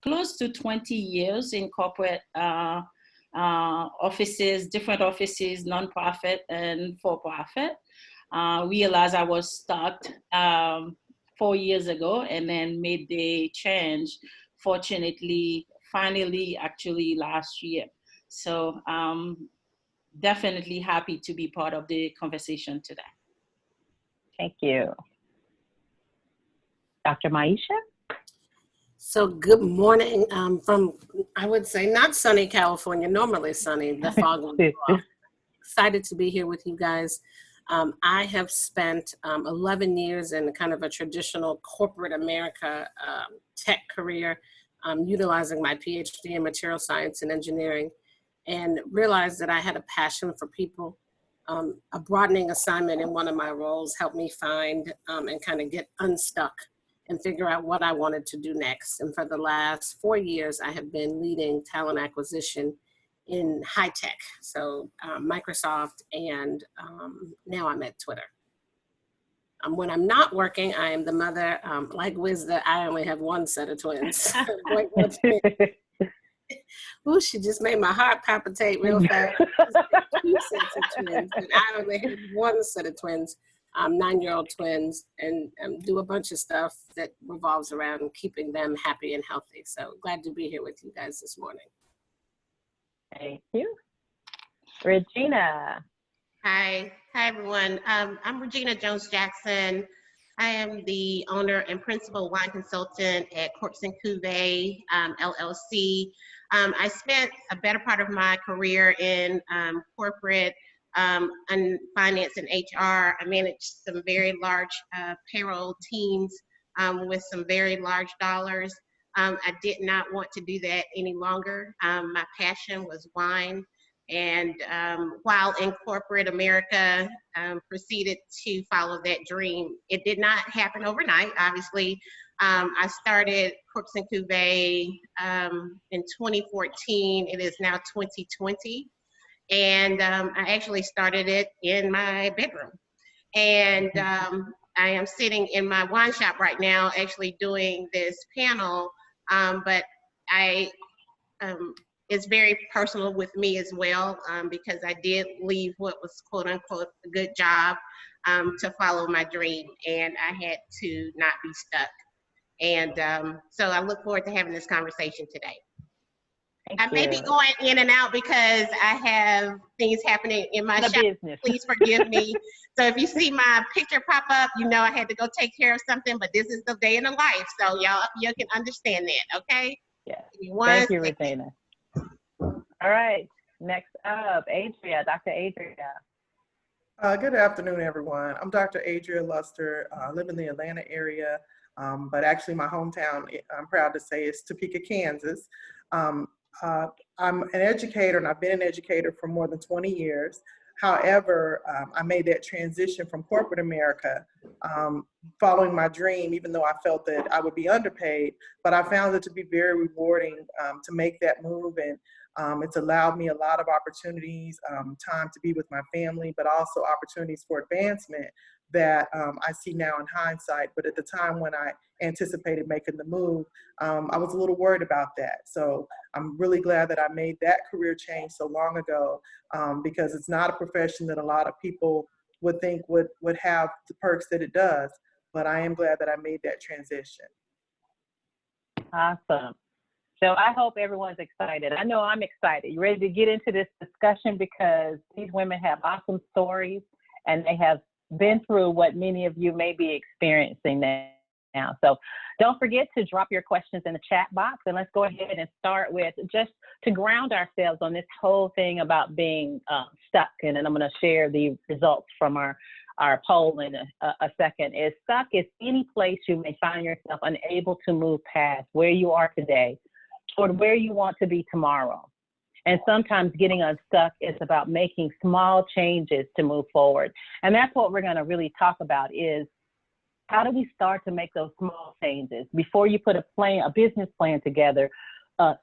close to 20 years in corporate offices, different offices, nonprofit and for-profit. Realized I was stuck 4 years ago and then made the change, fortunately, finally, actually last year. So definitely happy to be part of the conversation today. Thank you. Dr. Maisha? So good morning from, I would say, not sunny California, normally sunny, the fog was off. Excited to be here with you guys. I have spent 11 years in kind of a traditional corporate America tech career, utilizing my PhD in material science and engineering, and realized that I had a passion for people. A broadening assignment in one of my roles helped me find and kind of get unstuck and figure out what I wanted to do next. And for the last 4 years, I have been leading talent acquisition in high tech. So Microsoft, and now I'm at Twitter. When I'm not working, I am the mother, like Wisda, I only have one set of twins. Ooh, she just made my heart palpitate real fast. 2 sets of twins, but I only have one set of twins. 9-year-old twins, and do a bunch of stuff that revolves around keeping them happy and healthy. So glad to be here with you guys this morning. Thank you. Regina. Hi everyone. I'm Regina Jones-Jackson. I am the owner and principal wine consultant at Corks and Cuvée, LLC. I spent a better part of my career in corporate and finance and HR. I managed some very large payroll teams with some very large dollars. I did not want to do that any longer. My passion was wine. And while in corporate America, proceeded to follow that dream. It did not happen overnight, obviously. I started Corks and Cuvée in 2014. It is now 2020. And I actually started it in my bedroom. And I am sitting in my wine shop right now, actually doing this panel, but it's very personal with me as well, because I did leave what was quote unquote a good job to follow my dream, and I had to not be stuck. And so I look forward to having this conversation today. I may be going in and out because I have things happening in my shop. Business. Please forgive me. So if you see my picture pop up, you know I had to go take care of something, but this is the day in the life. So you can understand that, okay? Yes. Thank you, Regina. All right. Next up, Adria, Dr. Adria. Good afternoon, everyone. I'm Dr. Adria Luster. I live in the Atlanta area, but actually my hometown, I'm proud to say, is Topeka, Kansas. I'm an educator, and I've been an educator for more than 20 years. However, I made that transition from corporate America, following my dream, even though I felt that I would be underpaid, but I found it to be very rewarding to make that move. And it's allowed me a lot of opportunities, time to be with my family, but also opportunities for advancement that I see now in hindsight. But at the time when I anticipated making the move, I was a little worried about that. So I'm really glad that I made that career change so long ago, because it's not a profession that a lot of people would think would have the perks that it does. But I am glad that I made that transition. Awesome. So I hope everyone's excited. I know I'm excited. You ready to get into this discussion, because these women have awesome stories, and they have been through what many of you may be experiencing now. So don't forget to drop your questions in the chat box, and let's go ahead and start with, just to ground ourselves on this whole thing about being stuck. And then I'm going to share the results from our poll in a second. Is stuck is any place you may find yourself unable to move past where you are today toward where you want to be tomorrow. And sometimes getting unstuck is about making small changes to move forward. And that's what we're going to really talk about, is how do we start to make those small changes before you put a business plan together.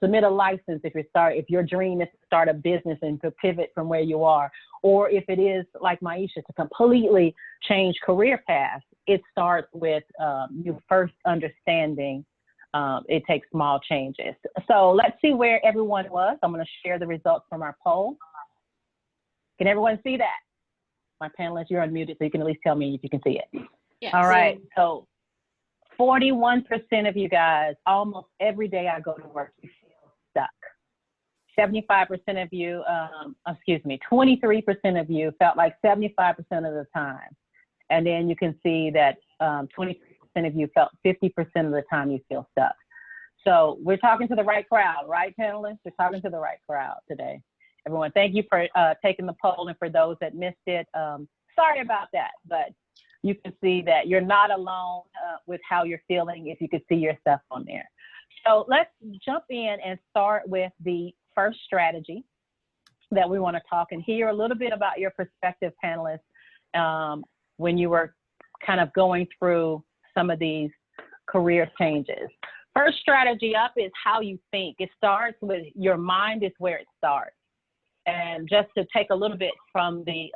Submit a license if your dream is to start a business and to pivot from where you are, or if it is like Maisha, to completely change career paths. It starts with you first understanding it takes small changes. So let's see where everyone was. I'm going to share the results from our poll. Can everyone see that? My panelists, you're unmuted, so you can at least tell me if you can see it. Yes. All right. So 41% of you guys, almost every day I go to work, you feel stuck. 75% of you, 23% of you felt like 75% of the time. And then you can see that 23% of you felt 50% of the time you feel stuck. So we're talking to the right crowd, right, panelists? We're talking to the right crowd today. Everyone, thank you for taking the poll, and for those that missed it, sorry about that, but you can see that you're not alone with how you're feeling if you could see your stuff on there. So let's jump in and start with the first strategy that we want to talk and hear a little bit about your perspective, panelists, when you were kind of going through some of these career changes. First strategy up is how you think. It starts with your mind is where it starts. And just to take a little bit from the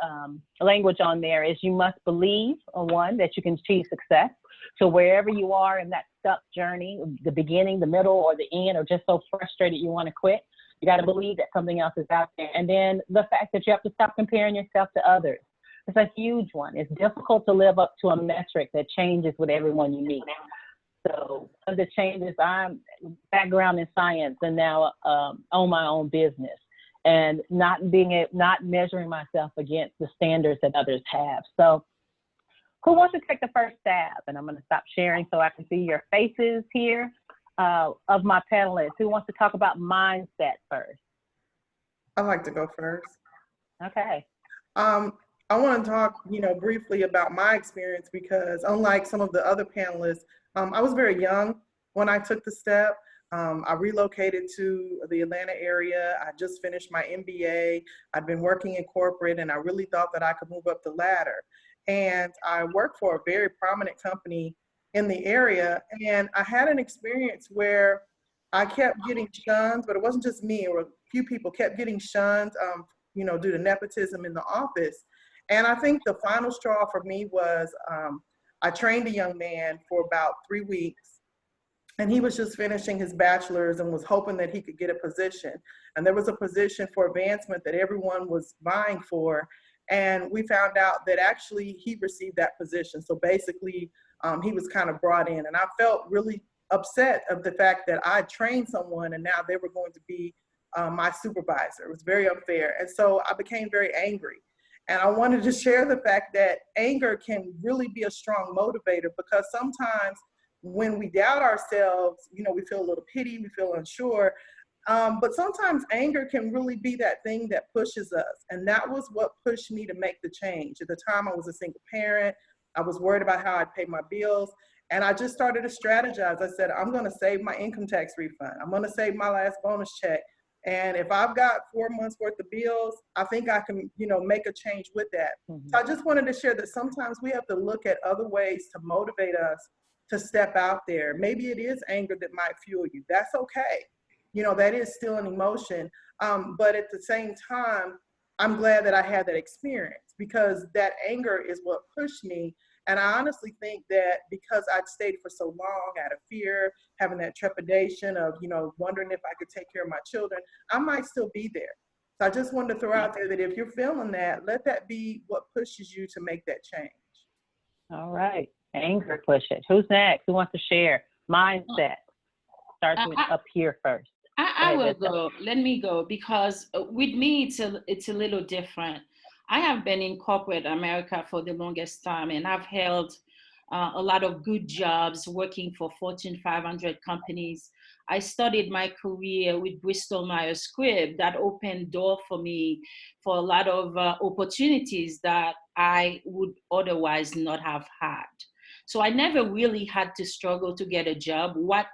language on there is you must believe, one, that you can achieve success. So wherever you are in that stuck journey, the beginning, the middle, or the end, or just so frustrated you want to quit, you got to believe that something else is out there. And then the fact that you have to stop comparing yourself to others. It's a huge one. It's difficult to live up to a metric that changes with everyone you meet. So one of the changes, I'm background in science and now own my own business. And not measuring myself against the standards that others have. So who wants to take the first stab? And I'm going to stop sharing so I can see your faces here of my panelists. Who wants to talk about mindset first? I'd like to go first. Okay. I want to talk, briefly about my experience because unlike some of the other panelists, I was very young when I took the step. I relocated to the Atlanta area. I just finished my MBA. I'd been working in corporate and I really thought that I could move up the ladder. And I worked for a very prominent company in the area. And I had an experience where I kept getting shunned, but it wasn't just me, or a few people kept getting shunned, due to nepotism in the office. And I think the final straw for me was I trained a young man for about 3 weeks. And he was just finishing his bachelor's and was hoping that he could get a position. And there was a position for advancement that everyone was vying for. And we found out that actually he received that position. So basically, he was kind of brought in. And I felt really upset of the fact that I trained someone and now they were going to be my supervisor. It was very unfair. And so I became very angry. And I wanted to share the fact that anger can really be a strong motivator because sometimes when we doubt ourselves, we feel a little pity, we feel unsure. But sometimes anger can really be that thing that pushes us. And that was what pushed me to make the change. At the time, I was a single parent. I was worried about how I'd pay my bills. And I just started to strategize. I said, I'm going to save my income tax refund. I'm going to save my last bonus check. And if I've got 4 months worth of bills, I think I can, make a change with that. Mm-hmm. So I just wanted to share that sometimes we have to look at other ways to motivate us to step out there. Maybe it is anger that might fuel you. That's okay. That is still an emotion. But at the same time, I'm glad that I had that experience because that anger is what pushed me. And I honestly think that because I'd stayed for so long out of fear, having that trepidation of, wondering if I could take care of my children, I might still be there. So I just wanted to throw out there that if you're feeling that, let that be what pushes you to make that change. All right. Anger pushes. Who's next? Who wants to share? Mindset. Starts up here first. I will go. Let me go because with me, it's a little different. I have been in corporate America for the longest time, and I've held a lot of good jobs working for Fortune 500 companies. I started my career with Bristol Myers Squibb. That opened door for me for a lot of opportunities that I would otherwise not have had. So I never really had to struggle to get a job. What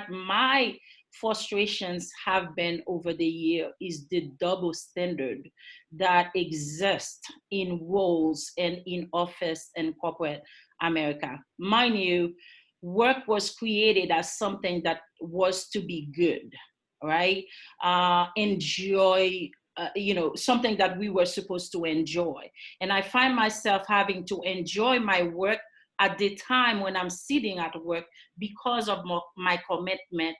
my frustrations have been over the year is the double standard that exists in roles and in office and corporate America. Mind you, work was created as something that was to be good, right? Enjoy, something that we were supposed to enjoy. And I find myself having to enjoy my work at the time when I'm sitting at work because of my commitment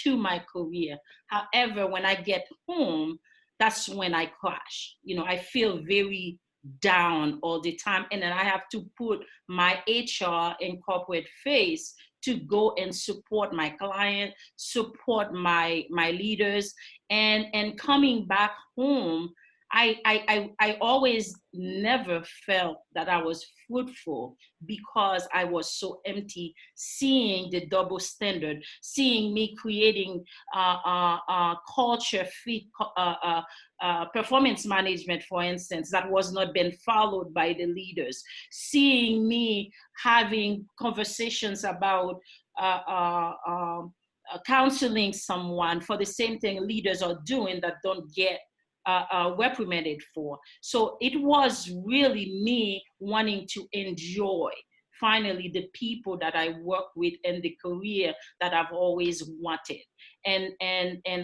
to my career. However, when I get home, that's when I crash. I feel very down all the time. And then I have to put my HR and corporate face to go and support my client, support my leaders, and coming back home, I always never felt that I was fruitful because I was so empty, seeing the double standard, seeing me creating culture fit performance management, for instance, that was not being followed by the leaders, seeing me having conversations about counseling someone for the same thing leaders are doing that don't get reprimanded for. So it was really me wanting to enjoy finally the people that I work with and the career that I've always wanted. And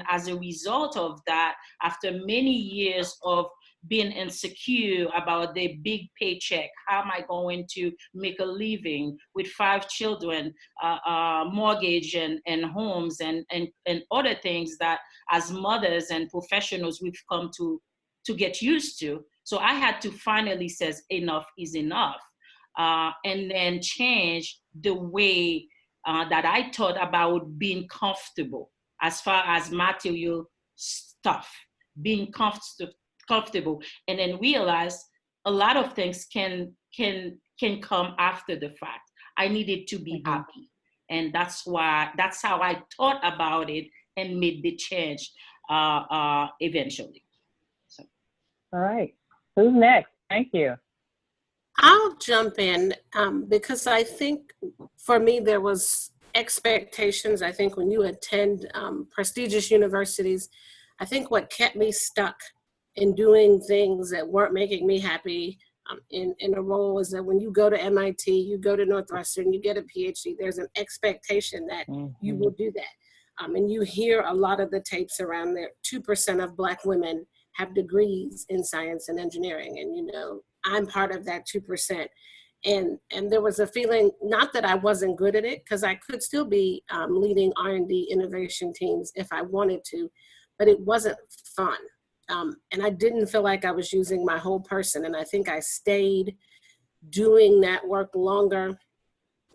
as a result of that, after many years of being insecure about the big paycheck, how am I going to make a living with 5 children, mortgage and homes and other things that as mothers and professionals we've come to get used to. So I had to finally say enough is enough, and then change the way that I thought about being comfortable as far as material stuff, being comfortable, and then realize a lot of things can come after the fact. I needed to be happy, and that's how I thought about it and made the change eventually. So. All right, who's next? Thank you. I'll jump in because I think for me there was expectations. I think when you attend prestigious universities, I think what kept me stuck in doing things that weren't making me happy in a role is that when you go to MIT, you go to Northwestern, you get a PhD, there's an expectation that you will do that. And you hear a lot of the tapes around there, 2% of Black women have degrees in science and engineering. And, I'm part of that 2%. And there was a feeling, not that I wasn't good at it, because I could still be leading R&D innovation teams if I wanted to, but it wasn't fun. And I didn't feel like I was using my whole person. And I think I stayed doing that work longer.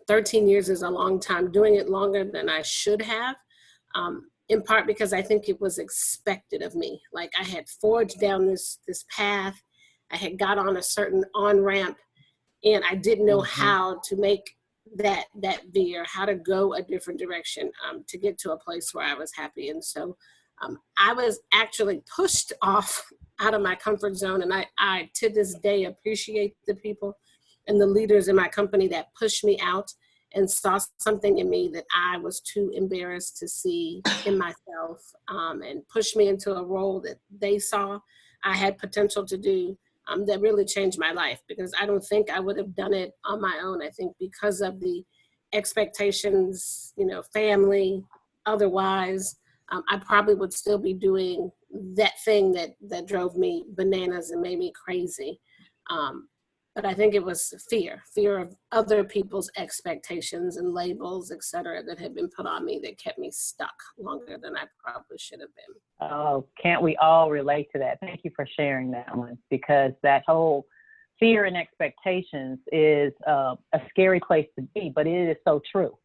13 years is a long time, doing it longer than I should have, in part because I think it was expected of me. Like I had forged down this path. I had got on a certain on-ramp, and I didn't know how to make that veer, how to go a different direction to get to a place where I was happy. And so I was actually pushed off out of my comfort zone. And I to this day appreciate the people and the leaders in my company that pushed me out and saw something in me that I was too embarrassed to see in myself, and pushed me into a role that they saw I had potential to do. That really changed my life, because I don't think I would have done it on my own. I think because of the expectations, family, otherwise, I probably would still be doing that thing that drove me bananas and made me crazy. But I think it was fear of other people's expectations and labels, et cetera, that had been put on me that kept me stuck longer than I probably should have been. Oh, can't we all relate to that? Thank you for sharing that one, because that whole fear and expectations is a scary place to be, but it is so true.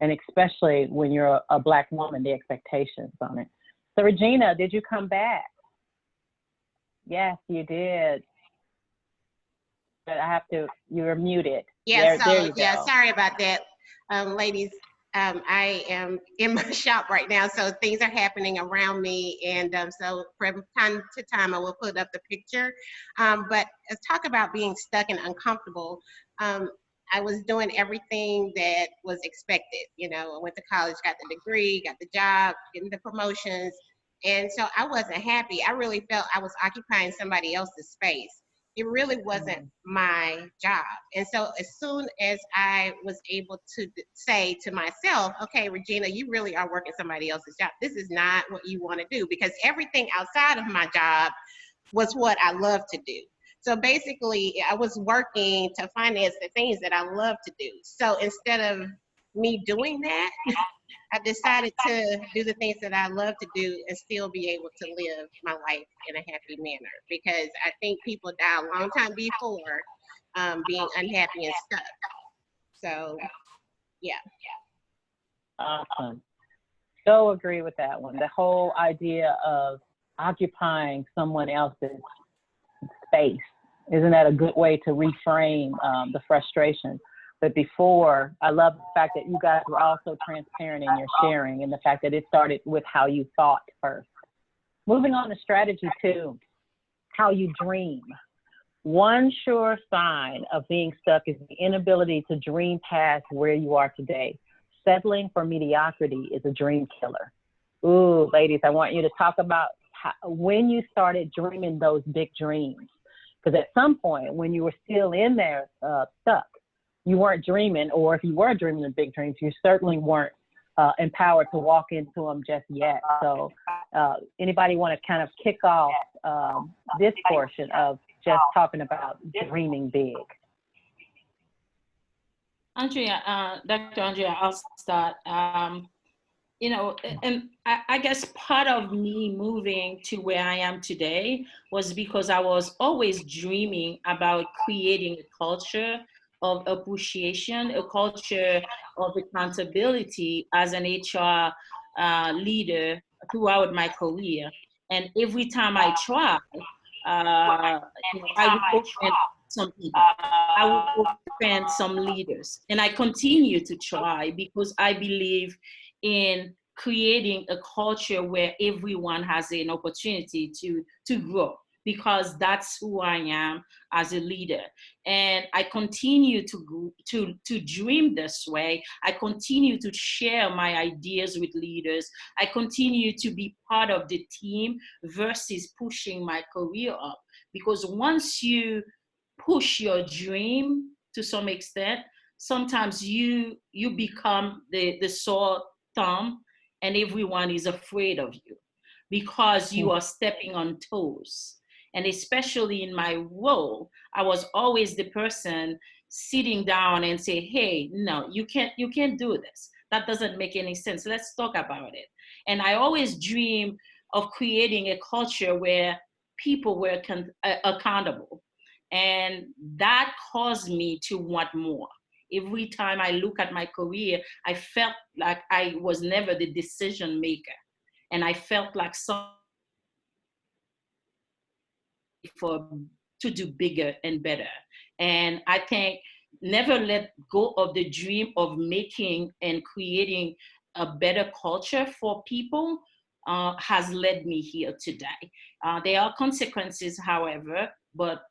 And especially when you're a Black woman, the expectations on it. So Regina, did you come back? Yes, you did. But you were muted. Yeah, there you go. Sorry about that. Ladies, I am in my shop right now, so things are happening around me, and so from time to time I will put up the picture. But let's talk about being stuck and uncomfortable. I was doing everything that was expected. I went to college, got the degree, got the job, getting the promotions, and so I wasn't happy. I really felt I was occupying somebody else's space. It really wasn't my job. And so as soon as I was able to say to myself, okay, Regina, you really are working somebody else's job. This is not what you want to do, because everything outside of my job was what I love to do. So basically, I was working to finance the things that I love to do. So instead of me doing that, I decided to do the things that I love to do and still be able to live my life in a happy manner. Because I think people die a long time before being unhappy and stuck. So, yeah. Awesome. So agree with that one. The whole idea of occupying someone else's space. Isn't that a good way to reframe the frustration? But before, I love the fact that you guys were also transparent in your sharing and the fact that it started with how you thought first. Moving on to strategy 2, how you dream. One sure sign of being stuck is the inability to dream past where you are today. Settling for mediocrity is a dream killer. Ooh, ladies, I want you to talk about when you started dreaming those big dreams. Because at some point, when you were still in there stuck, you weren't dreaming, or if you were dreaming of big dreams, you certainly weren't empowered to walk into them just yet. So anybody want to kind of kick off this portion of just talking about dreaming big? Andrea, Dr. Andrea, I'll start. You know, and I guess part of me moving to where I am today was because I was always dreaming about creating a culture of appreciation, a culture of accountability as an HR leader throughout my career. And every time I try, you know, I would offend some people. I would offend some leaders. And I continue to try because I believe in creating a culture where everyone has an opportunity to grow, because that's who I am as a leader. And I continue to dream this way. I continue to share my ideas with leaders. I continue to be part of the team versus pushing my career up. Because once you push your dream to some extent, sometimes you become the sore thumb, and everyone is afraid of you because you are stepping on toes. And especially in my role, I was always the person sitting down and say, hey, no, you can't do this. That doesn't make any sense. Let's talk about it. And I always dream of creating a culture where people were accountable. And that caused me to want more. Every time I look at my career, I felt like I was never the decision maker. And I felt like some for to do bigger and better. And I think never let go of the dream of making and creating a better culture for people has led me here today. There are consequences, however, but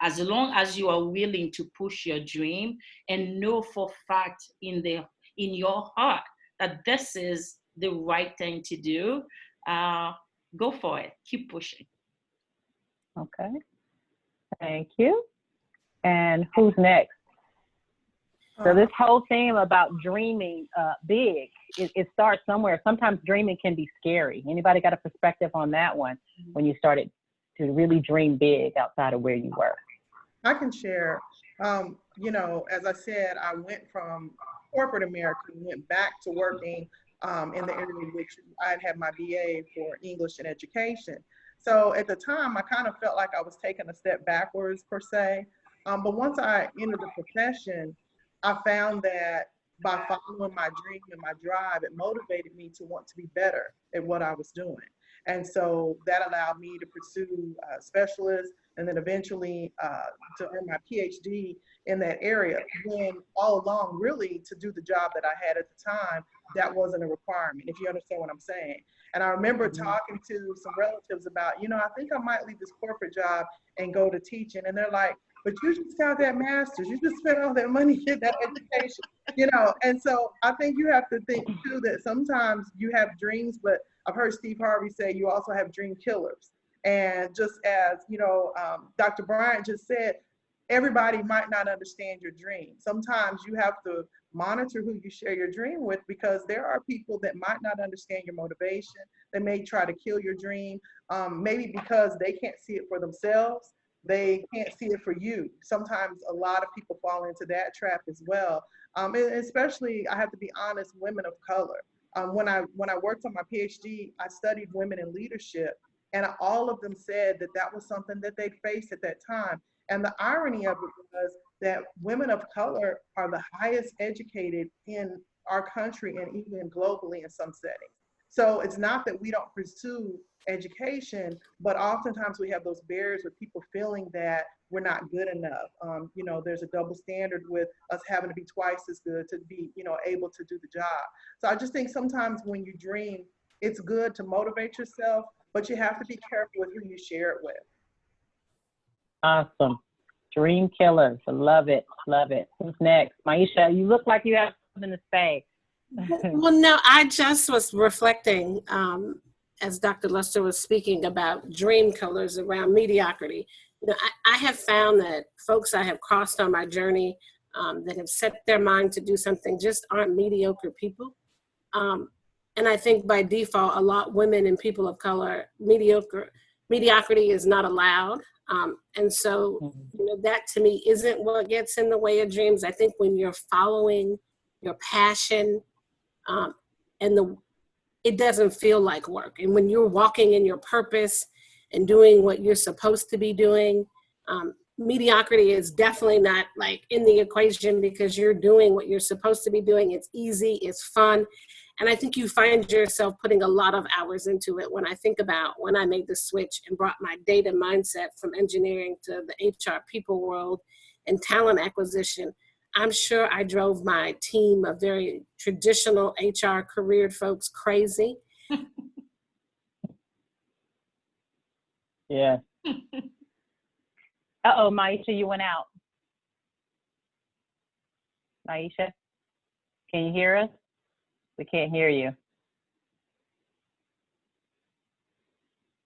as long as you are willing to push your dream and know for fact in your heart that this is the right thing to do, go for it. Keep pushing. Okay, thank you. And who's next? So this whole theme about dreaming big, it starts somewhere. Sometimes dreaming can be scary. Anybody got a perspective on that one when you started to really dream big outside of where you were? I can share. You know, as I said, I went from corporate America and went back to working in the area in which I had my BA for English and education. So at the time, I kind of felt like I was taking a step backwards per se. But once I entered the profession, I found that by following my dream and my drive, it motivated me to want to be better at what I was doing. And so that allowed me to pursue specialists and then eventually to earn my PhD in that area, when all along, really, to do the job that I had at the time, that wasn't a requirement, if you understand what I'm saying. And I remember talking to some relatives about, you know, I think I might leave this corporate job and go to teaching. And they're like, but you just got that master's, you just spent all that money in that education, you know. And so I think you have to think too that sometimes you have dreams, but I've heard Steve Harvey say you also have dream killers. And just as, you know, Dr. Bryant just said, everybody might not understand your dream. Sometimes you have to monitor who you share your dream with, because there are people that might not understand your motivation. They may try to kill your dream, maybe because they can't see it for themselves. they can't see it for you. Sometimes a lot of people fall into that trap as well. And especially, I have to be honest, women of color. When I worked on my PhD, I studied women in leadership, and all of them said that that was something that they faced at that time. And the irony of it was that women of color are the highest educated in our country and even globally in some settings. So it's not that we don't pursue education, but oftentimes we have those barriers with people feeling that we're not good enough. There's a double standard with us having to be twice as good to be, able to do the job. So I just think sometimes when you dream, it's good to motivate yourself, but you have to be careful with who you share it with. Awesome. Dream killers. I love it. Love it. Who's next? Maisha, you look like you have something to say. Well, no, I just was reflecting as Dr. Luster was speaking about dream killers around mediocrity. I have found that folks I have crossed on my journey that have set their mind to do something just aren't mediocre people. And I think by default, a lot of women and people of color, mediocrity is not allowed. And so, that to me isn't what gets in the way of dreams. I think when you're following your passion, it doesn't feel like work. And when you're walking in your purpose and doing what you're supposed to be doing, mediocrity is definitely not like in the equation because you're doing what you're supposed to be doing. It's easy, it's fun. And I think you find yourself putting a lot of hours into it. When I think about when I made the switch and brought my data mindset from engineering to the HR people world and talent acquisition, I'm sure I drove my team of very traditional HR careered folks crazy. Yeah. Uh-oh, Maisha, you went out. Maisha, can you hear us? We can't hear you.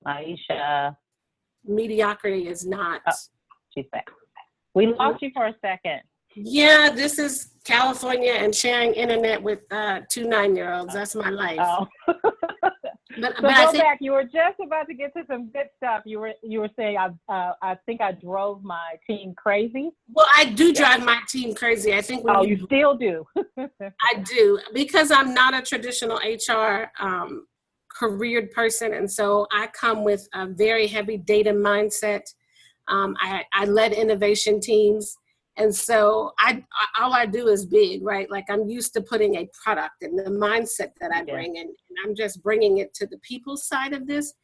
Maisha. Mediocrity is not. Oh, she's back. We lost you for a second. Yeah, this is California and sharing internet with 2 9-year-olds. That's my life. Oh. But go I think, back. You were just about to get to some good stuff. You were saying I think I drove my team crazy. Well, I do drive my team crazy. I think. You still do. I do, because I'm not a traditional HR careered person, and so I come with a very heavy data mindset. I led innovation teams. And so all I do is big, right? Like I'm used to putting a product and the mindset that I bring, and I'm just bringing it to the people side of this.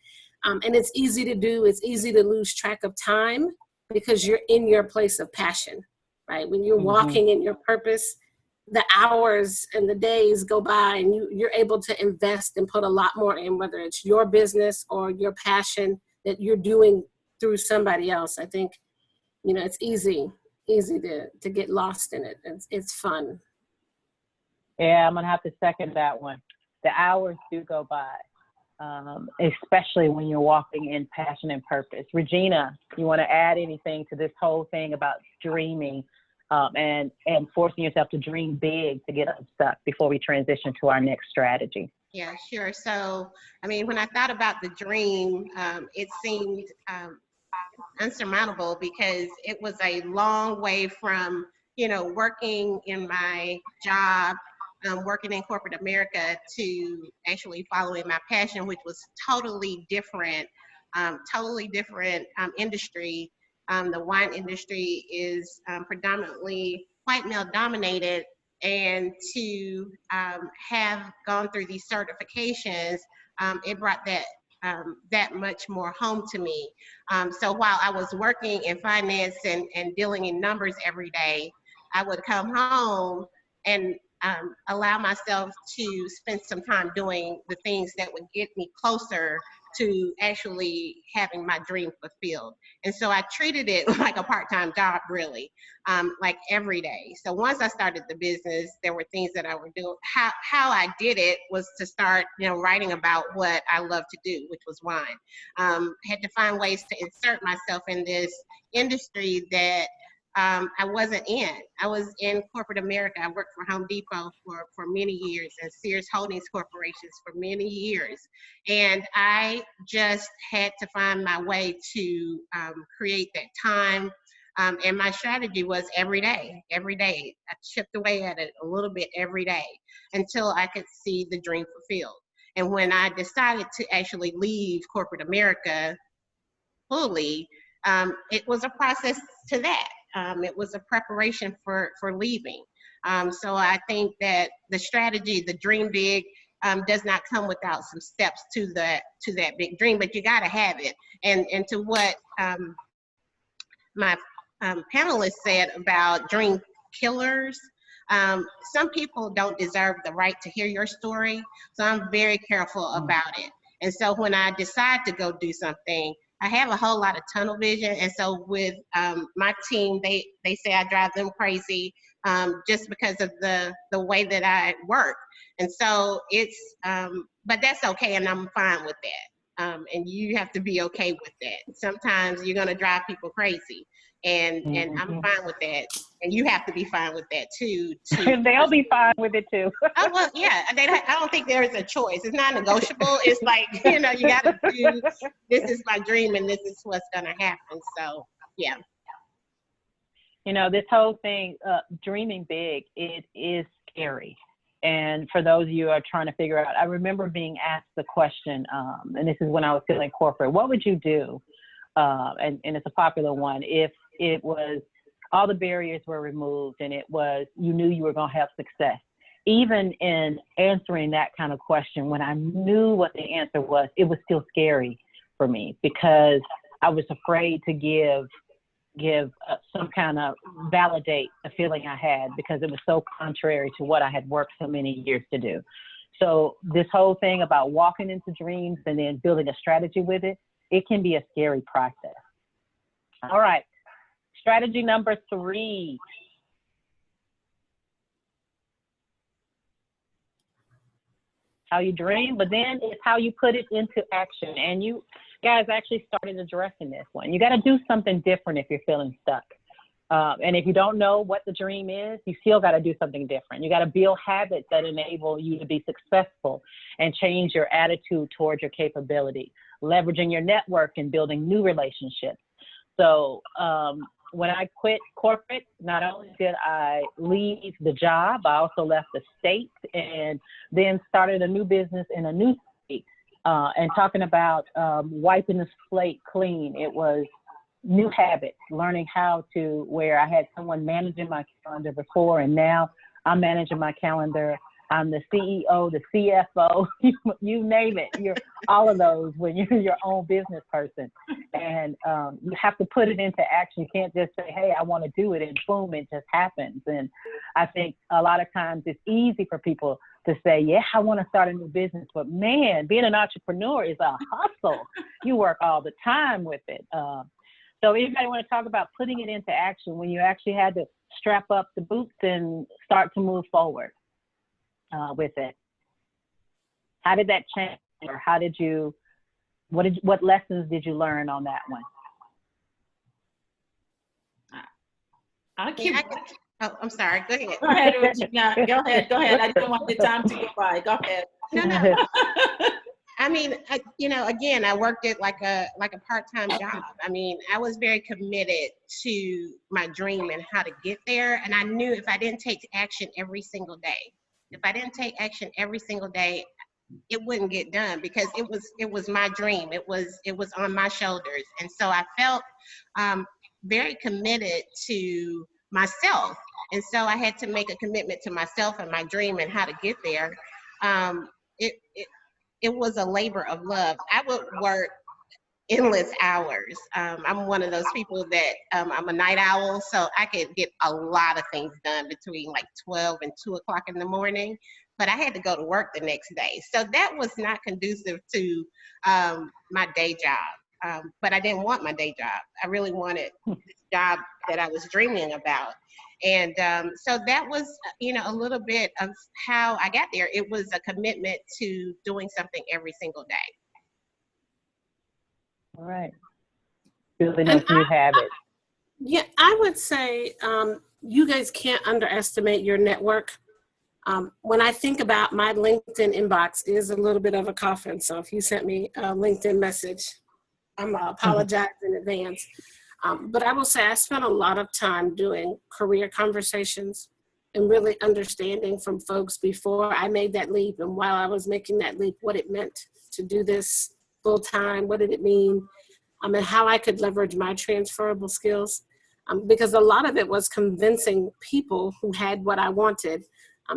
And it's easy to do. It's easy to lose track of time because you're in your place of passion, right? When you're walking in your purpose, the hours and the days go by and you're able to invest and put a lot more in, whether it's your business or your passion that you're doing through somebody else. I think, it's easy to get lost in it. It's fun. Yeah, I'm gonna have to second that one. The hours do go by, especially when you're walking in passion and purpose. Regina, you want to add anything to this whole thing about dreaming and forcing yourself to dream big to get unstuck before we transition to our next strategy? Yeah, sure. So, when I thought about the dream, it seemed unsurmountable because it was a long way from, working in my job, working in corporate America to actually following my passion, which was totally different industry. The wine industry is predominantly white male dominated, and to have gone through these certifications, it brought that much more home to me. So while I was working in finance and dealing in numbers every day, I would come home and allow myself to spend some time doing the things that would get me closer to actually having my dream fulfilled. And so I treated it like a part-time job, really, like every day. So once I started the business, there were things that I would do. How I did it was to start, writing about what I love to do, which was wine. Had to find ways to insert myself in this industry that I wasn't in. I was in corporate America. I worked for Home Depot for many years and Sears Holdings Corporations for many years. And I just had to find my way to create that time. And my strategy was every day. I chipped away at it a little bit every day until I could see the dream fulfilled. And when I decided to actually leave corporate America fully, it was a process to that. It was a preparation for leaving. So I think that the strategy, the dream big, does not come without some steps to that big dream, but you got to have it. And to what my panelists said about dream killers, some people don't deserve the right to hear your story, so I'm very careful about it. And so when I decide to go do something, I have a whole lot of tunnel vision. And so with my team, they say I drive them crazy just because of the way that I work. And so it's, but that's okay, and I'm fine with that. And you have to be okay with that. Sometimes you're gonna drive people crazy, and I'm fine with that. And you have to be fine with that too. They'll be fine with it too. Oh, well, yeah, I don't think there's a choice. It's not negotiable. It's like, you know, you got to do, this is my dream and this is what's going to happen. So, yeah. You know, this whole thing, dreaming big, it is scary. And for those of you who are trying to figure out, I remember being asked the question, and this is when I was still in corporate, what would you do? And it's a popular one. If it was, all the barriers were removed and it was, you knew you were going to have success. Even in answering that kind of question, when I knew what the answer was, it was still scary for me because I was afraid to give some kind of validate the feeling I had because it was so contrary to what I had worked so many years to do. So this whole thing about walking into dreams and then building a strategy with it, it can be a scary process. All right. Strategy number 3. How you dream, but then it's how you put it into action. And you guys actually started addressing this one. You got to do something different if you're feeling stuck. And if you don't know what the dream is, you still got to do something different. You got to build habits that enable you to be successful and change your attitude towards your capability, leveraging your network and building new relationships. So, when I quit corporate, not only did I leave the job, I also left the state and then started a new business in a new state. And talking about wiping the slate clean, it was new habits, learning how to, where I had someone managing my calendar before, and now I'm managing my calendar. I'm the CEO, the CFO, you name it. You're all of those when you're your own business person. And you have to put it into action. You can't just say, hey, I want to do it, and boom, it just happens. And I think a lot of times it's easy for people to say, yeah, I want to start a new business. But man, being an entrepreneur is a hustle. You work all the time with it. So anybody want to talk about putting it into action when you actually had to strap up the boots and start to move forward? With it, how did that change, or how did you, what lessons did you learn on that one? Oh, I'm sorry. Go ahead. Go ahead, Regina. Go ahead. I didn't want the time to go by. Go ahead. No. I mean, you know, again, I worked it like a part-time job. I mean, I was very committed to my dream and how to get there, and I knew if I didn't take action every single day, it wouldn't get done because it was my dream. It was on my shoulders. And so I felt very committed to myself. And so I had to make a commitment to myself and my dream and how to get there. It was a labor of love. I would work endless hours. I'm one of those people that I'm a night owl, so I could get a lot of things done between like 12 and 2 o'clock in the morning, but I had to go to work the next day. So that was not conducive to my day job, but I didn't want my day job. I really wanted this job that I was dreaming about. And so that was, you know, a little bit of how I got there. It was a commitment to doing something every single day. All right. Building those new habits. Yeah, I would say you guys can't underestimate your network. When I think about my LinkedIn inbox is a little bit of a coffin. So if you sent me a LinkedIn message, I'm apologize in advance. But I will say I spent a lot of time doing career conversations and really understanding from folks before I made that leap and while I was making that leap, what it meant to do this full time, what did it mean, and how I could leverage my transferable skills. Because a lot of it was convincing people who had what I wanted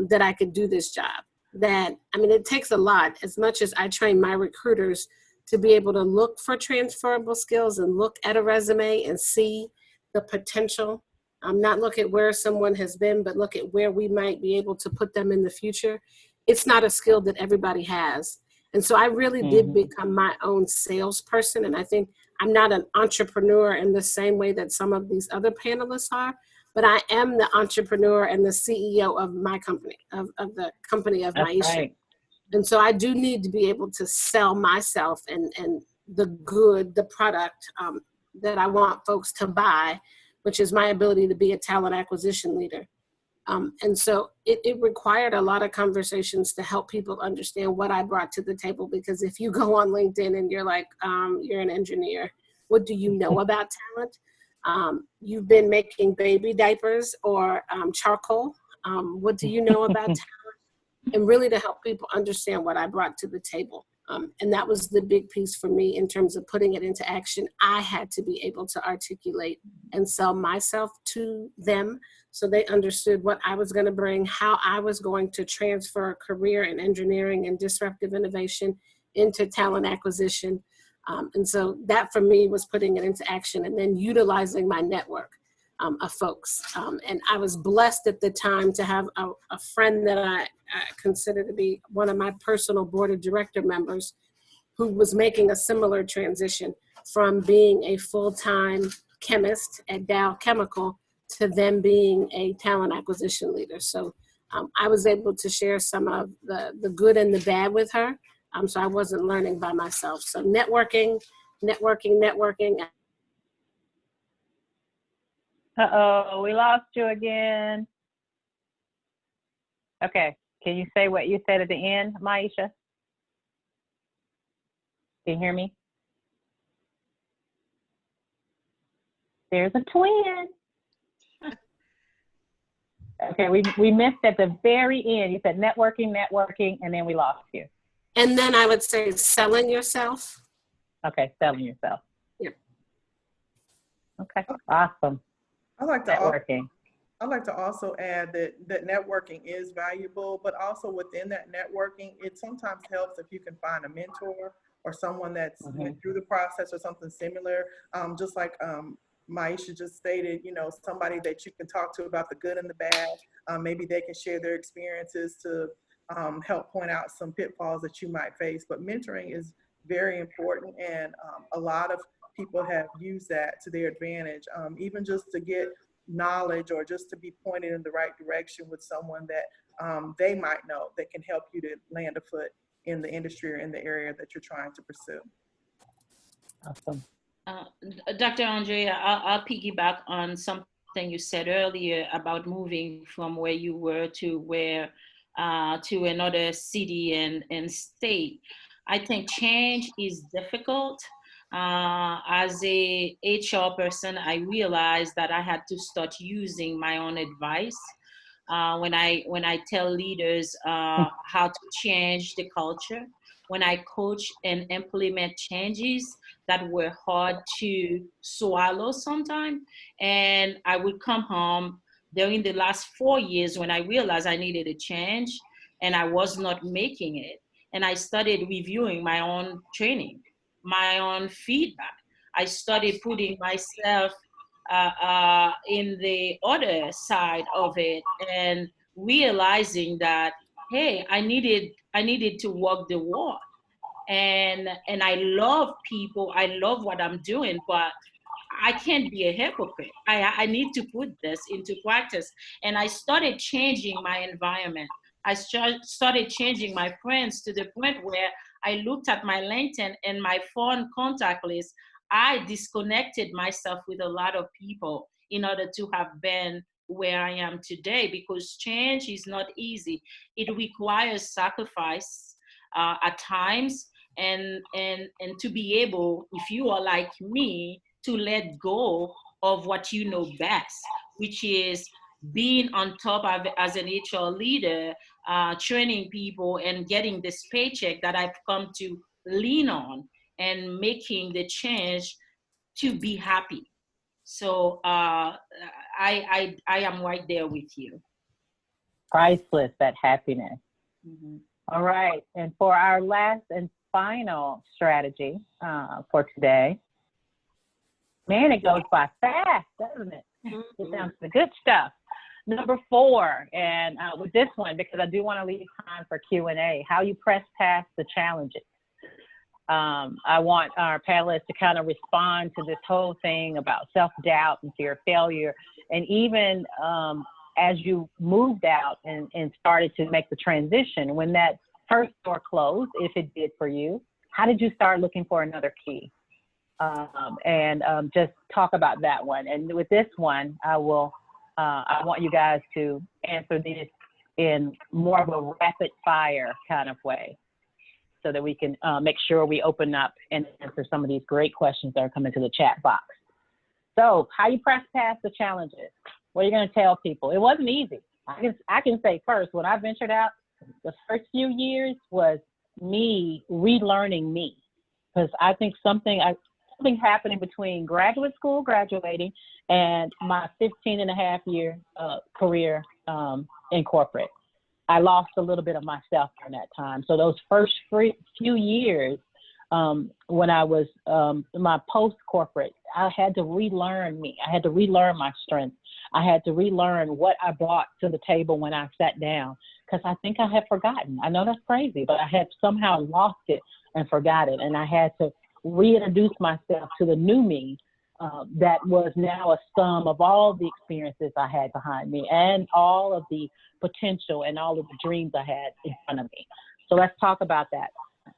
that I could do this job. It takes a lot, as much as I train my recruiters to be able to look for transferable skills and look at a resume and see the potential. Not look at where someone has been, but look at where we might be able to put them in the future. It's not a skill that everybody has. And so I really did become my own salesperson. And I think I'm not an entrepreneur in the same way that some of these other panelists are, but I am the entrepreneur and the CEO of my company, of the company of That's Maisha. right. And so I do need to be able to sell myself and the product that I want folks to buy, which is my ability to be a talent acquisition leader. And so it required a lot of conversations to help people understand what I brought to the table. Because if you go on LinkedIn and you're like, you're an engineer, what do you know about talent? You've been making baby diapers or charcoal. What do you know about talent? And really to help people understand what I brought to the table. And that was the big piece for me in terms of putting it into action. I had to be able to articulate and sell myself to them so they understood what I was going to bring, how I was going to transfer a career in engineering and disruptive innovation into talent acquisition. And so that for me was putting it into action and then utilizing my network of folks. And I was blessed at the time to have a friend that I consider to be one of my personal board of director members who was making a similar transition from being a full-time chemist at Dow Chemical to them being a talent acquisition leader. So I was able to share some of the good and the bad with her. So I wasn't learning by myself. So networking. Uh-oh, we lost you again. Okay, can you say what you said at the end, Maisha? Can you hear me? There's a twin. Okay, we missed at the very end. You said networking, and then we lost you. And then I would say selling yourself. Okay, selling yourself. Yep. Okay, awesome. I like to Networking. I'd like to also add that networking is valuable, but also within that networking, it sometimes helps if you can find a mentor or someone that's went through the process or something similar. Just like Maisha just stated, somebody that you can talk to about the good and the bad. Maybe they can share their experiences to help point out some pitfalls that you might face. But mentoring is very important, and a lot of people have used that to their advantage, even just to get knowledge or just to be pointed in the right direction with someone that they might know that can help you to land a foot in the industry or in the area that you're trying to pursue. Awesome. Dr. Andrea, I'll piggyback on something you said earlier about moving from where you were to where to another city and state. I think change is difficult. As a HR person, I realized that I had to start using my own advice when I tell leaders how to change the culture, when I coach and implement changes that were hard to swallow sometimes. And I would come home during the last 4 years when I realized I needed a change and I was not making it. And I started reviewing my own training, my own feedback. I started putting myself in the other side of it and realizing that, hey, I needed to walk the walk. And I love people, I love what I'm doing, but I can't be a hypocrite. I need to put this into practice. And I started changing my environment. I started changing my friends to the point where I looked at my LinkedIn and my phone contact list. I disconnected myself with a lot of people in order to have been where I am today, because change is not easy. It requires sacrifice at times, and to be able, if you are like me, to let go of what you know best, which is being on top of as an HR leader, training people and getting this paycheck that I've come to lean on, and making the change to be happy. So I am right there with you. Priceless, that happiness. Mm-hmm. All right. And for our last and final strategy for today, man, it goes by fast, doesn't it? Get down to the good stuff. Number 4, and with this one, because I do want to leave time for Q&A, how you press past the challenges. I want our panelists to kind of respond to this whole thing about self-doubt and fear of failure. And even as you moved out and started to make the transition, when that first door closed, if it did for you, how did you start looking for another key? Just talk about that one. And with this one, I want you guys to answer this in more of a rapid fire kind of way, so that we can make sure we open up and answer some of these great questions that are coming to the chat box. So, how you press past the challenges? What are you going to tell people? It wasn't easy. I can say first, when I ventured out, the first few years was me relearning me, because I think something happening between graduate school, graduating, and my 15-and-a-half-year career in corporate. I lost a little bit of myself during that time. So those first few years, when I was my post-corporate, I had to relearn me. I had to relearn my strengths. I had to relearn what I brought to the table when I sat down, because I think I had forgotten. I know that's crazy, but I had somehow lost it and forgot it. And I had to reintroduce myself to the new me that was now a sum of all the experiences I had behind me and all of the potential and all of the dreams I had in front of me. So let's talk about that.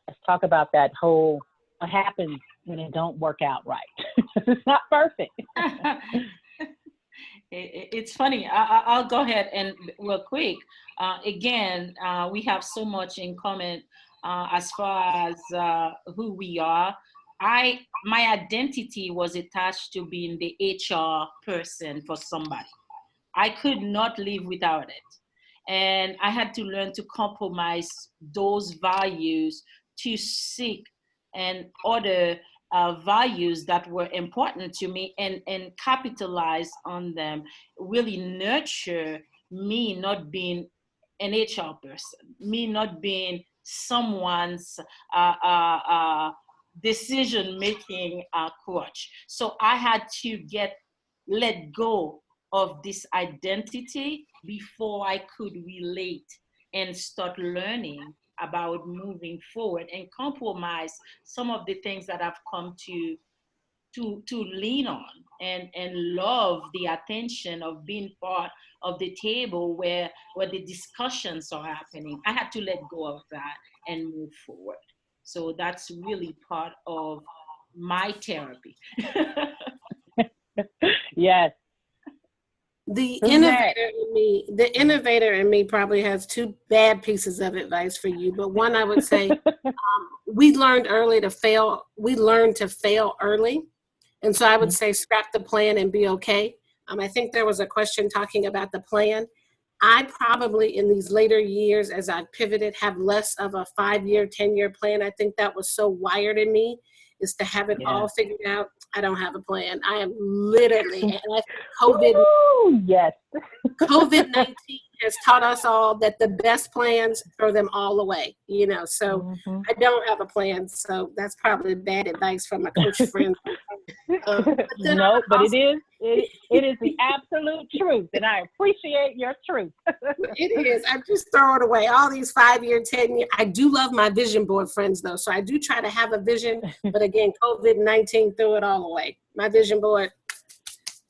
Let's talk about that whole, what happens when it don't work out right. It's not perfect. It's funny. I'll go ahead and real quick. Again, we have so much in common as far as who we are. My identity was attached to being the HR person for somebody. I could not live without it. And I had to learn to compromise those values to seek and other values that were important to me, and capitalize on them, really nurture me not being an HR person, me not being someone's decision-making coach. So I had to let go of this identity before I could relate and start learning about moving forward and compromise some of the things that I've come to lean on and love the attention of being part of the table where the discussions are happening. I had to let go of that and move forward. So that's really part of my therapy. Yes. The innovator in me probably has 2 bad pieces of advice for you, but one I would say, we learned to fail early. And so I would say scrap the plan and be okay. I think there was a question talking about the plan. I probably in these later years, as I've pivoted, have less of a 5-year, 10-year plan. I think that was so wired in me, is to have it all figured out. I don't have a plan. I am literally, and I think COVID-19 has taught us all that the best plans throw them all away, so I don't have a plan. So that's probably bad advice from a coach friend. No, but it is the absolute truth, and I appreciate your truth. It is. I just throw it away. All these 5-year, 10-year. I do love my vision board friends, though, so I do try to have a vision. But again, COVID-19 threw it all away. My vision board,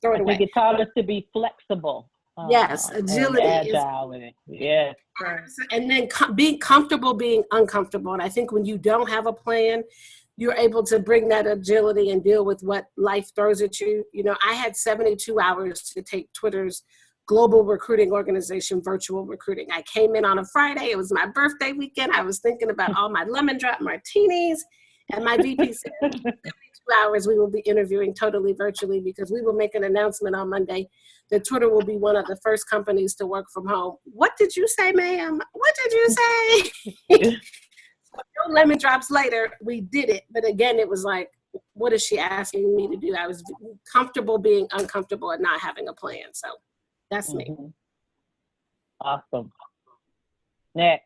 throw it away. I think it taught us to be flexible. Yes, agility, and agile with it. Yeah. And then being comfortable being uncomfortable. And I think when you don't have a plan, you're able to bring that agility and deal with what life throws at you. You know, I had 72 hours to take Twitter's global recruiting organization, virtual recruiting. I came in on a Friday. It was my birthday weekend. I was thinking about all my lemon drop martinis, and my VP said, 72 hours we will be interviewing totally virtually, because we will make an announcement on Monday that Twitter will be one of the first companies to work from home. What did you say, ma'am? What did you say? No lemon drops later, we did it. But again, it was like, what is she asking me to do? I was comfortable being uncomfortable and not having a plan. So that's me. Awesome. Next.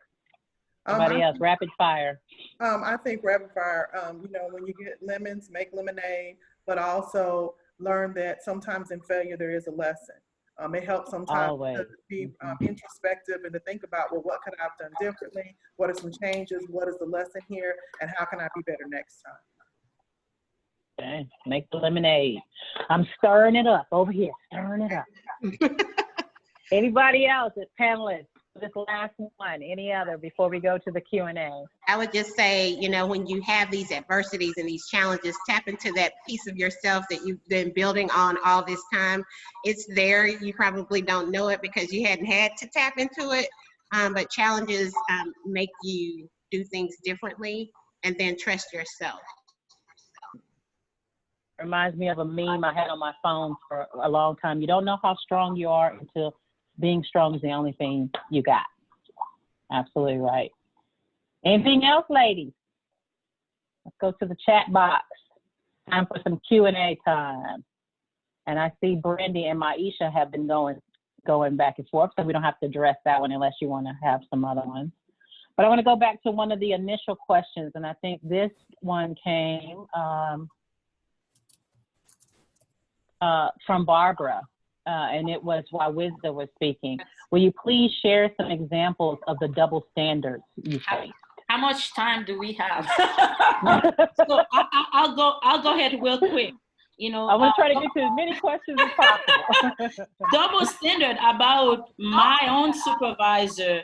Somebody else, rapid fire. I think rapid fire, you know, when you get lemons, make lemonade, but also learn that sometimes in failure there is a lesson. It helps sometimes to be introspective and to think about, well, what could I have done differently? What are some changes? What is the lesson here? And how can I be better next time? Okay, make the lemonade. I'm stirring it up over here, stirring it up. Anybody else, panelists? This last one, any other before we go to the Q&A? I would just say, you know, when you have these adversities and these challenges, tap into that piece of yourself that you've been building on all this time. It's there. You probably don't know it because you hadn't had to tap into it. But challenges make you do things differently, and then trust yourself. Reminds me of a meme I had on my phone for a long time. You don't know how strong you are until being strong is the only thing you got. Absolutely right. Anything else, ladies? Let's go to the chat box. Time for some Q&A time. And I see Brandy and Maisha have been going back and forth, so we don't have to address that one unless you want to have some other ones. But I want to go back to one of the initial questions, and I think this one came from Barbara. And it was while Wisdom was speaking. Will you please share some examples of the double standards you face? How much time do we have? So I'll go ahead real quick. You know, I want to try to get to as many questions as possible. Double standard about my own supervisor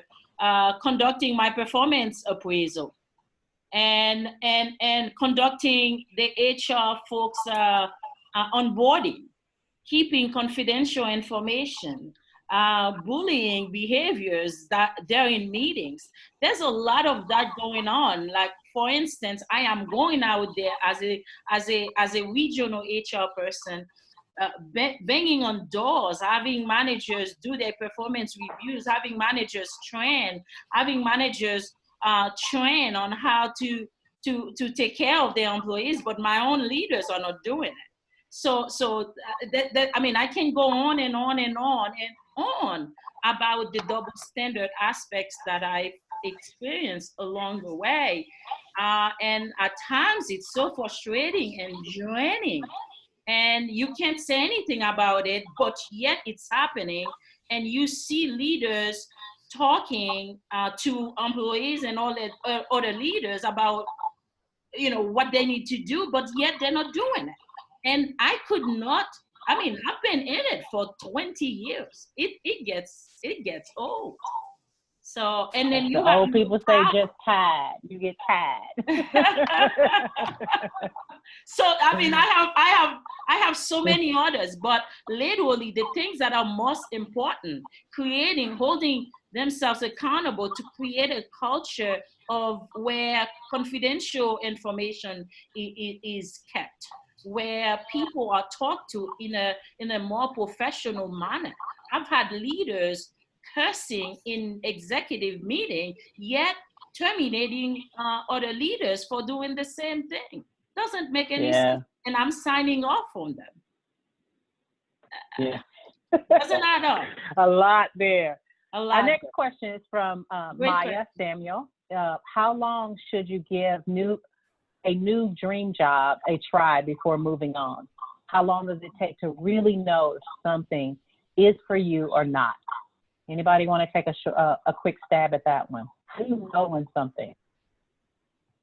conducting my performance appraisal and conducting the HR folks onboarding, keeping confidential information, bullying behaviors that they're in meetings. There's a lot of that going on. Like, for instance, I am going out there as a regional HR person, banging on doors, having managers do their performance reviews, having managers train, having managers train on how to take care of their employees, but my own leaders are not doing it. So I mean, I can go on and on and on and on about the double standard aspects that I've experienced along the way. And at times it's so frustrating and draining, and you can't say anything about it, but yet it's happening. And you see leaders talking to employees and all the other leaders about, you know, what they need to do, but yet they're not doing it. And I could not, I mean, I've been in it for 20 years. It gets old. So, and then you have old people say just tired. You get tired. So, I mean, I have so many others, but literally the things that are most important, holding themselves accountable to create a culture of where confidential information is kept, where people are talked to in a more professional manner. I've had leaders cursing in executive meeting, yet terminating other leaders for doing the same thing. Doesn't make any sense, and I'm signing off on them. Yeah. Doesn't add up. A lot there. A lot. Our next question is from Maya Samuel. How long should you give a new dream job a try before moving on? How long does it take to really know if something is for you or not? Anybody want to take a quick stab at that one? How do you know when something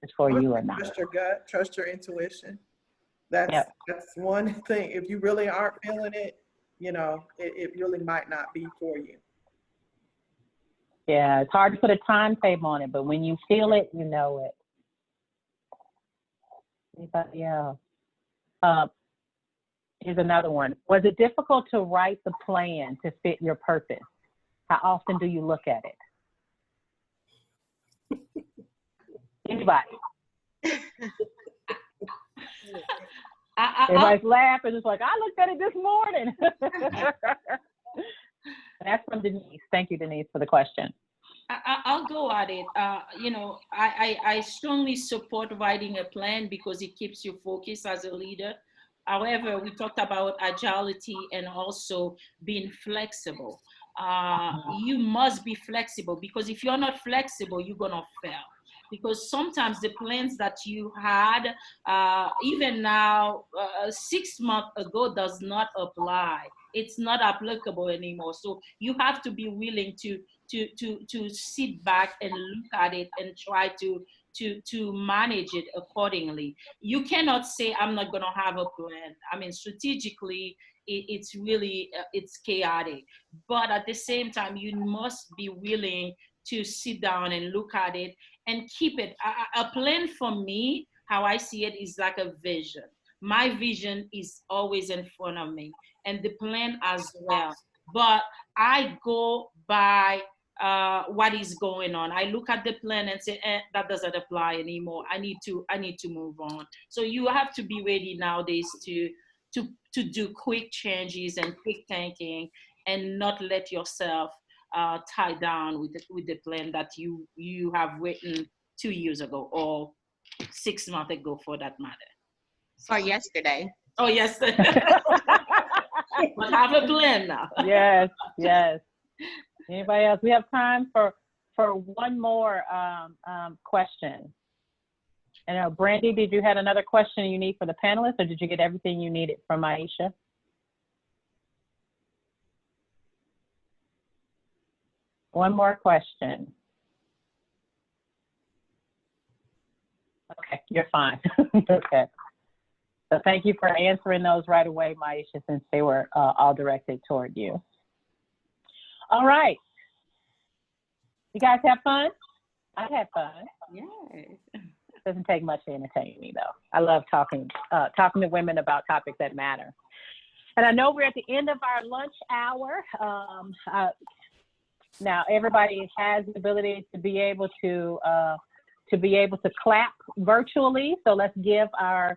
is for you or not? Trust your gut, trust your intuition. That's one thing. If you really aren't feeling it, you know, it really might not be for you. Yeah, it's hard to put a timetable on it, but when you feel it, you know it. Anybody else? Here's another one. Was it difficult to write the plan to fit your purpose? How often do you look at it? Anybody? Everybody's laughing. It's like, I looked at it this morning. That's from Denise. Thank you, Denise, for the question. I'll go at it. I strongly support writing a plan because it keeps you focused as a leader. However, we talked about agility and also being flexible. You must be flexible, because if you're not flexible, you're gonna fail. Because sometimes the plans that you had, even now, 6 months ago, does not apply. It's not applicable anymore. So you have to be willing to sit back and look at it and try to manage it accordingly. You cannot say, I'm not gonna have a plan. I mean, strategically, it's really, it's chaotic. But at the same time, you must be willing to sit down and look at it and keep it. A plan for me, how I see it, is like a vision. My vision is always in front of me, and the plan as well. But I go by what is going on. I look at the plan and say, that doesn't apply anymore. I need to move on. So you have to be ready nowadays to do quick changes and quick thinking, and not let yourself tie down with the plan that you have written 2 years ago or 6 months ago, for that matter. Or yesterday. Oh, yes. But have a plan now. Yes, yes. Anybody else? We have time for one more question. And Brandy, did you have another question you need for the panelists, or did you get everything you needed from Aisha? One more question. Okay, you're fine. Okay. So thank you for answering those right away, Maisha, since they were all directed toward you. All right. You guys have fun? I had fun. Yay. Doesn't take much to entertain me, though. I love talking to women about topics that matter. And I know we're at the end of our lunch hour. Now everybody has the ability to be able to clap virtually. So let's give our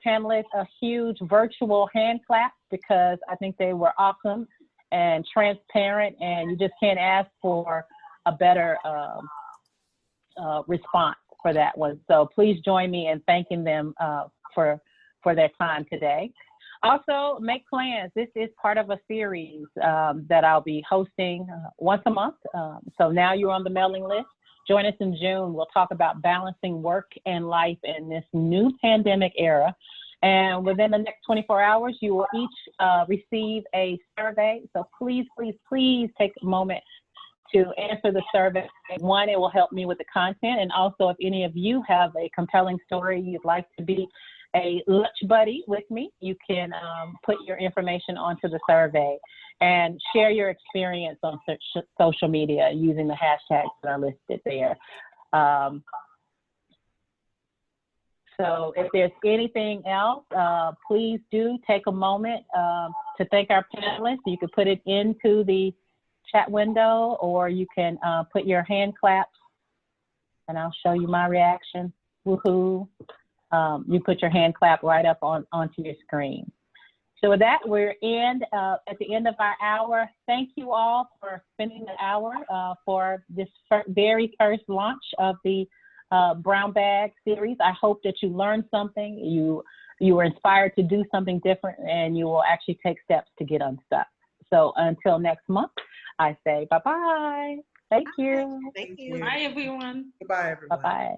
panelists a huge virtual hand clap, because I think they were awesome and transparent, and you just can't ask for a better response for that one. So please join me in thanking them for their time today. Also, make plans. This is part of a series that I'll be hosting once a month. So now you're on the mailing list. Join us in June. We'll talk about balancing work and life in this new pandemic era. And within the next 24 hours, you will each receive a survey. So please, please, please take a moment to answer the survey. One, it will help me with the content. And also, if any of you have a compelling story you'd like to be a lunch buddy with me, you can put your information onto the survey and share your experience on social media using the hashtags that are listed there. So if there's anything else, please do take a moment to thank our panelists. You can put it into the chat window, or you can put your hand claps, and I'll show you my reaction. Woohoo. You put your hand clap right up onto your screen. So with that, we're at the end of our hour. Thank you all for spending the hour for this very first launch of the Brown Bag series. I hope that you learned something, you were inspired to do something different, and you will actually take steps to get unstuck. So until next month, I say bye-bye. Thank you. Thank you. Bye, everyone. Goodbye, everyone. Bye-bye.